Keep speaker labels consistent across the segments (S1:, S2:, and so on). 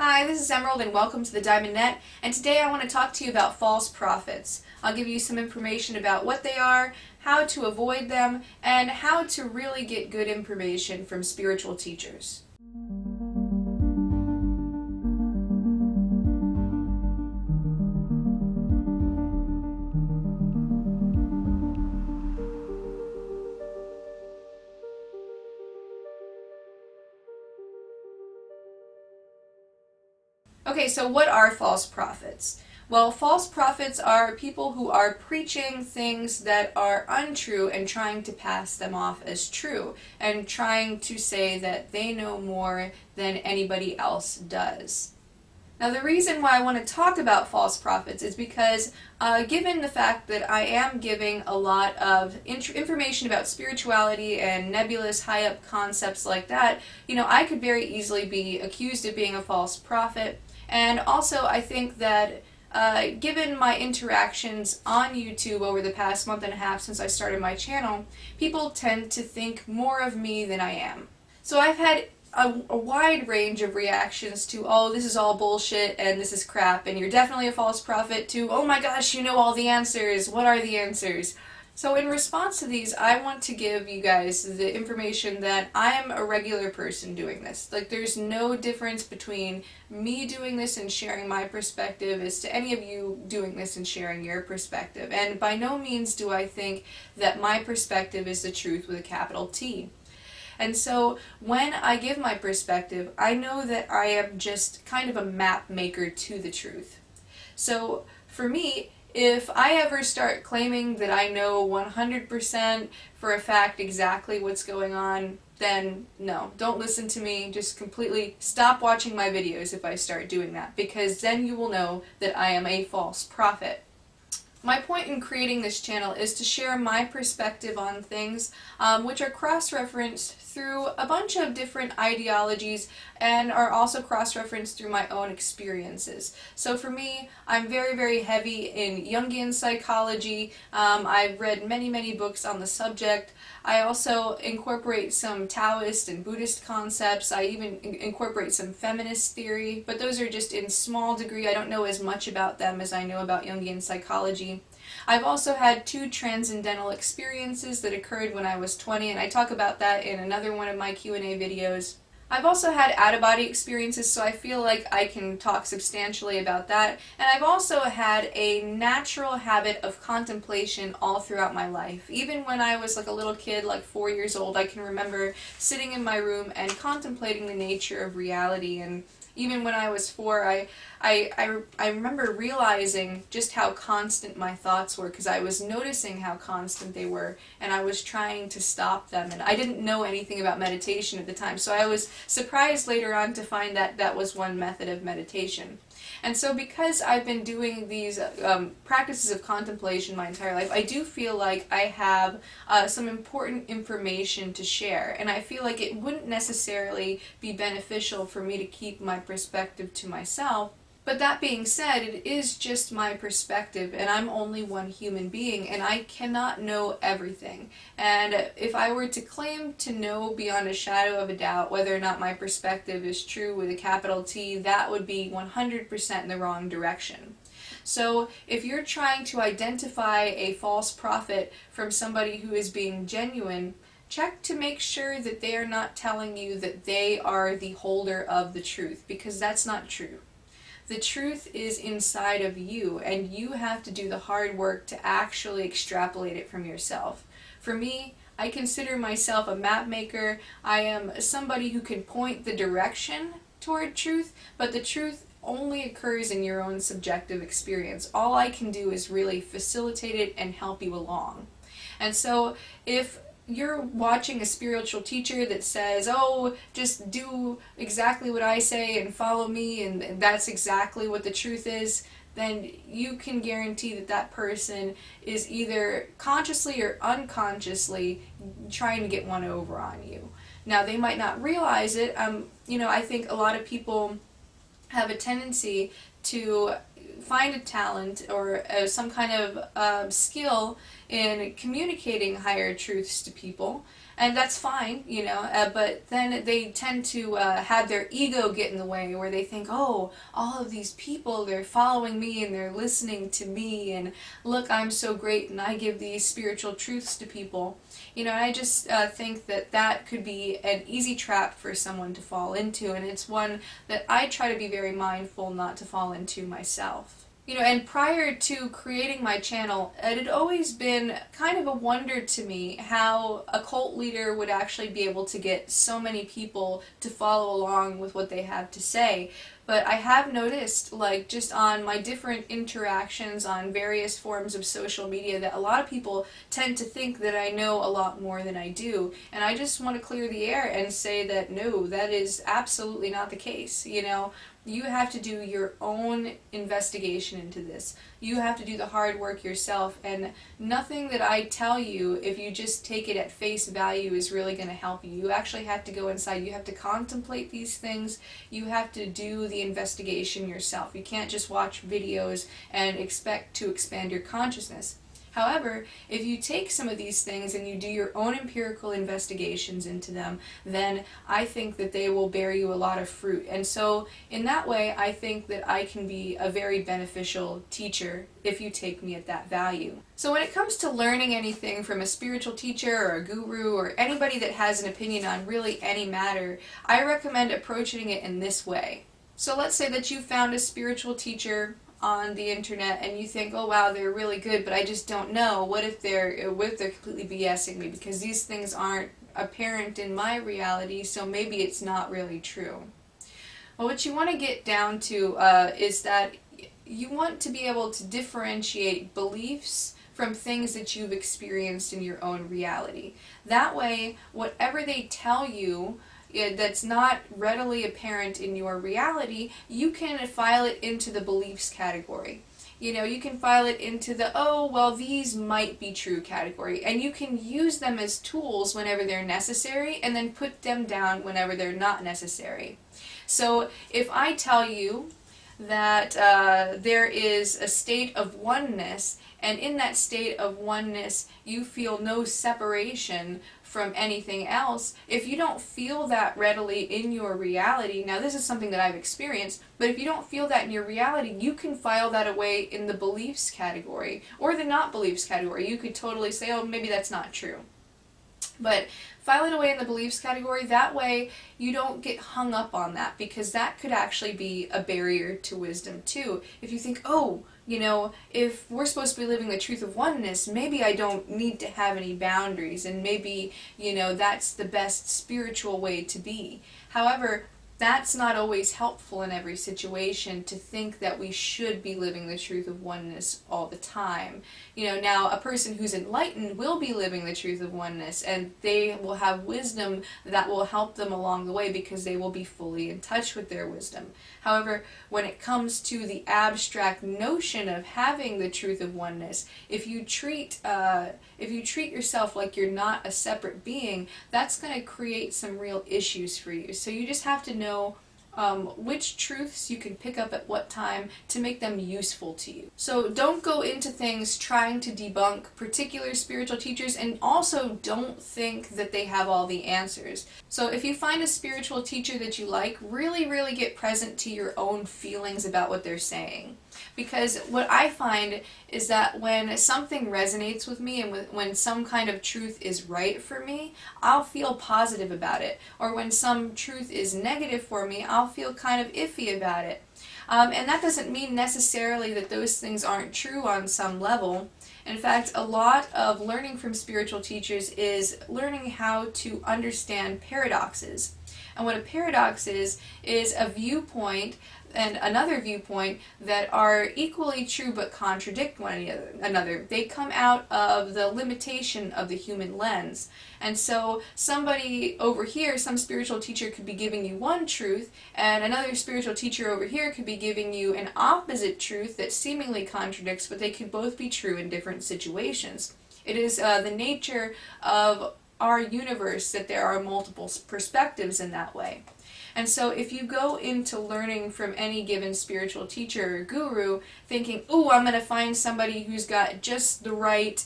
S1: Hi, this is Emerald and welcome to the Diamond Net, and today I want to talk to you about false prophets. I'll give you some information about what they are, how to avoid them, and how to really get good information from spiritual teachers. Okay, so what are false prophets? Well, false prophets are people who are preaching things that are untrue and trying to pass them off as true, and trying to say that they know more than anybody else does. Now, the reason why I want to talk about false prophets is because, given the fact that I am giving a lot of information about spirituality and nebulous, high up concepts like that, I could very easily be accused of being a false prophet. And also, I think that given my interactions on YouTube over the past month and a half since I started my channel, people tend to think more of me than I am. So I've had a wide range of reactions to, oh, this is all bullshit and this is crap and you're definitely a false prophet, to, oh my gosh, you know all the answers, what are the answers? So in response to these, I want to give you guys the information that I am a regular person doing this. Like, there's no difference between me doing this and sharing my perspective as to any of you doing this and sharing your perspective. And by no means do I think that my perspective is the truth with a capital T. And so when I give my perspective, I know that I am just kind of a map maker to the truth. So for me, if I ever start claiming that I know 100% for a fact exactly what's going on, then no, don't listen to me. Just completely stop watching my videos if I start doing that, because then you will know that I am a false prophet. My point in creating this channel is to share my perspective on things, which are cross-referenced through a bunch of different ideologies and are also cross-referenced through my own experiences. So for me, I'm very, very heavy in Jungian psychology. I've read many, many books on the subject. I also incorporate some Taoist and Buddhist concepts. I even incorporate some feminist theory, but those are just in small degree. I don't know as much about them as I know about Jungian psychology. I've also had 2 transcendental experiences that occurred when I was 20, and I talk about that in another one of my Q&A videos. I've also had out-of-body experiences, so I feel like I can talk substantially about that. And I've also had a natural habit of contemplation all throughout my life. Even when I was like a little kid, like 4 years old, I can remember sitting in my room and contemplating the nature of reality. And even when I was 4, I remember realizing just how constant my thoughts were, because I was noticing how constant they were, and I was trying to stop them. And I didn't know anything about meditation at the time, so I was surprised later on to find that that was one method of meditation. And so because I've been doing these practices of contemplation my entire life, I do feel like I have some important information to share. And I feel like it wouldn't necessarily be beneficial for me to keep my perspective to myself. But that being said, it is just my perspective, and I'm only one human being, and I cannot know everything. And if I were to claim to know beyond a shadow of a doubt whether or not my perspective is true with a capital T, that would be 100% in the wrong direction. So if you're trying to identify a false prophet from somebody who is being genuine, check to make sure that they are not telling you that they are the holder of the truth, because that's not true. The truth is inside of you, and you have to do the hard work to actually extrapolate it from yourself. For me, I consider myself a map maker. I am somebody who can point the direction toward truth, but the truth only occurs in your own subjective experience. All I can do is really facilitate it and help you along. And so if you're watching a spiritual teacher that says, oh, just do exactly what I say and follow me, and that's exactly what the truth is, then you can guarantee that that person is either consciously or unconsciously trying to get one over on you. Now, they might not realize it. I think a lot of people have a tendency to find a talent or some kind of skill in communicating higher truths to people, And that's fine, but then they tend to have their ego get in the way, where they think, oh, all of these people, they're following me and they're listening to me, and look, I'm so great and I give these spiritual truths to people. And I just think that that could be an easy trap for someone to fall into, and it's one that I try to be very mindful not to fall into myself. And prior to creating my channel, it had always been kind of a wonder to me how a cult leader would actually be able to get so many people to follow along with what they have to say. But I have noticed, like, just on my different interactions on various forms of social media, that a lot of people tend to think that I know a lot more than I do. And I just want to clear the air and say that no, that is absolutely not the case. You have to do your own investigation into this. You have to do the hard work yourself, and nothing that I tell you, if you just take it at face value, is really going to help you. You actually have to go inside. You have to contemplate these things. You have to do the investigation yourself. You can't just watch videos and expect to expand your consciousness. However, if you take some of these things and you do your own empirical investigations into them, then I think that they will bear you a lot of fruit. And so, in that way, I think that I can be a very beneficial teacher if you take me at that value. So when it comes to learning anything from a spiritual teacher or a guru or anybody that has an opinion on really any matter, I recommend approaching it in this way. So let's say that you found a spiritual teacher on the internet and you think, oh wow, they're really good, but I just don't know. What if they're completely BSing me, because these things aren't apparent in my reality, so maybe it's not really true. Well, what you want to get down to is that you want to be able to differentiate beliefs from things that you've experienced in your own reality. That way, whatever they tell you that's not readily apparent in your reality, you can file it into the beliefs category. You can file it into the, oh, well, these might be true category, and you can use them as tools whenever they're necessary, and then put them down whenever they're not necessary. So if I tell you that there is a state of oneness, and in that state of oneness you feel no separation from anything else, if you don't feel that readily in your reality, now this is something that I've experienced, but if you don't feel that in your reality, you can file that away in the beliefs category or the not beliefs category. You could totally say, oh, maybe that's not true. But file it away in the beliefs category. That way you don't get hung up on that, because that could actually be a barrier to wisdom too. If you think, oh, if we're supposed to be living the truth of oneness, maybe I don't need to have any boundaries, and maybe, that's the best spiritual way to be. However, that's not always helpful in every situation, to think that we should be living the truth of oneness all the time. Now a person who's enlightened will be living the truth of oneness, and they will have wisdom that will help them along the way, because they will be fully in touch with their wisdom. However, when it comes to the abstract notion of having the truth of oneness, if you treat yourself like you're not a separate being, that's going to create some real issues for you. So you just have to know which truths you can pick up at what time to make them useful to you. So don't go into things trying to debunk particular spiritual teachers, and also don't think that they have all the answers. So if you find a spiritual teacher that you like, really, really get present to your own feelings about what they're saying. Because what I find is that when something resonates with me, and when some kind of truth is right for me, I'll feel positive about it. Or when some truth is negative for me, I'll feel kind of iffy about it. And that doesn't mean necessarily that those things aren't true on some level. In fact, a lot of learning from spiritual teachers is learning how to understand paradoxes. And what a paradox is a viewpoint and another viewpoint that are equally true but contradict one another. They come out of the limitation of the human lens. And so somebody over here, some spiritual teacher could be giving you one truth, and another spiritual teacher over here could be giving you an opposite truth that seemingly contradicts, but they could both be true in different situations. It is the nature of our universe that there are multiple perspectives in that way. And so if you go into learning from any given spiritual teacher or guru thinking, oh, I'm going to find somebody who's got just the right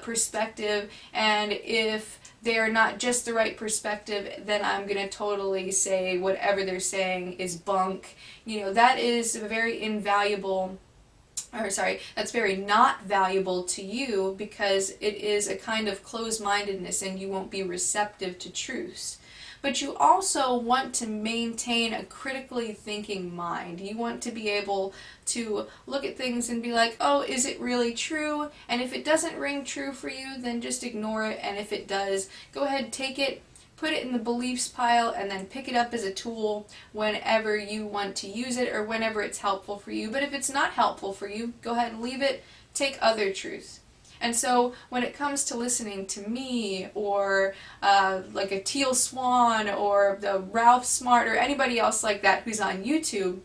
S1: perspective, and if they are not just the right perspective, then I'm going to totally say whatever they're saying is bunk. That is very invaluable, or sorry, that's very not valuable to you, because it is a kind of closed-mindedness and you won't be receptive to truths. But you also want to maintain a critically thinking mind. You want to be able to look at things and be like, oh, is it really true? And if it doesn't ring true for you, then just ignore it. And if it does, go ahead, take it, put it in the beliefs pile, and then pick it up as a tool whenever you want to use it or whenever it's helpful for you. But if it's not helpful for you, go ahead and leave it, take other truths. And so when it comes to listening to me, or like a Teal Swan, or the Ralph Smart, or anybody else like that who's on YouTube,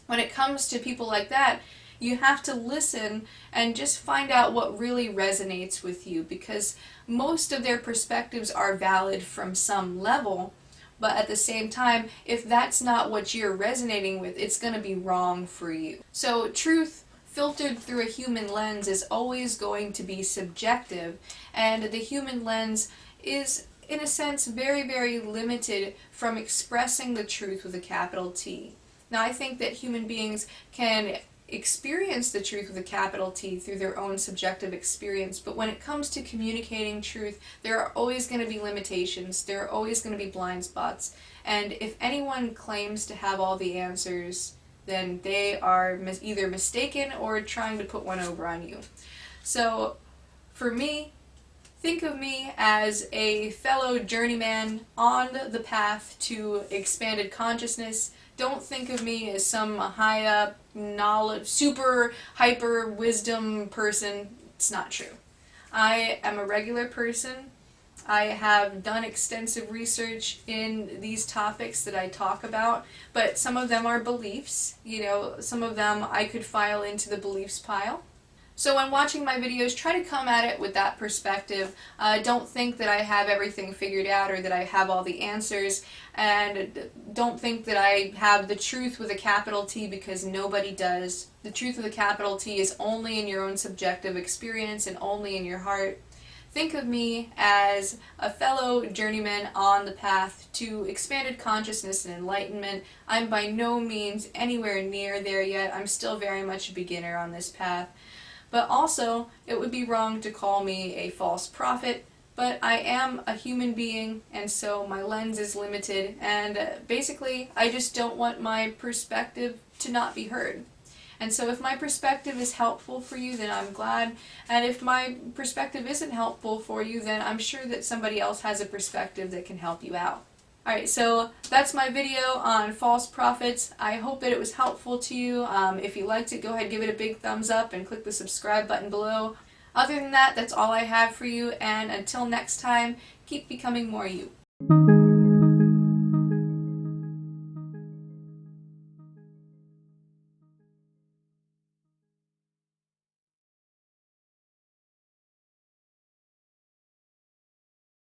S1: when it comes to people like that, you have to listen and just find out what really resonates with you, because most of their perspectives are valid from some level, but at the same time, if that's not what you're resonating with, it's going to be wrong for you. So truth filtered through a human lens is always going to be subjective, and the human lens is, in a sense, very, very limited from expressing the truth with a capital T. Now, I think that human beings can experience the truth with a capital T through their own subjective experience, but when it comes to communicating truth, there are always going to be limitations, there are always going to be blind spots, and if anyone claims to have all the answers, then they are either mistaken or trying to put one over on you. So, for me, think of me as a fellow journeyman on the path to expanded consciousness. Don't think of me as some high up, knowledge, super hyper wisdom person. It's not true. I am a regular person. I have done extensive research in these topics that I talk about, but some of them are beliefs. Some of them I could file into the beliefs pile. So when watching my videos, try to come at it with that perspective. Don't think that I have everything figured out or that I have all the answers, and don't think that I have the truth with a capital T, because nobody does. The truth with a capital T is only in your own subjective experience and only in your heart. Think of me as a fellow journeyman on the path to expanded consciousness and enlightenment. I'm by no means anywhere near there yet. I'm still very much a beginner on this path. But also, it would be wrong to call me a false prophet, but I am a human being, and so my lens is limited, and basically, I just don't want my perspective to not be heard. And so if my perspective is helpful for you, then I'm glad. And if my perspective isn't helpful for you, then I'm sure that somebody else has a perspective that can help you out. Alright, so that's my video on false prophets. I hope that it was helpful to you. If you liked it, go ahead, give it a big thumbs up and click the subscribe button below. Other than that, that's all I have for you, and until next time, keep becoming more you.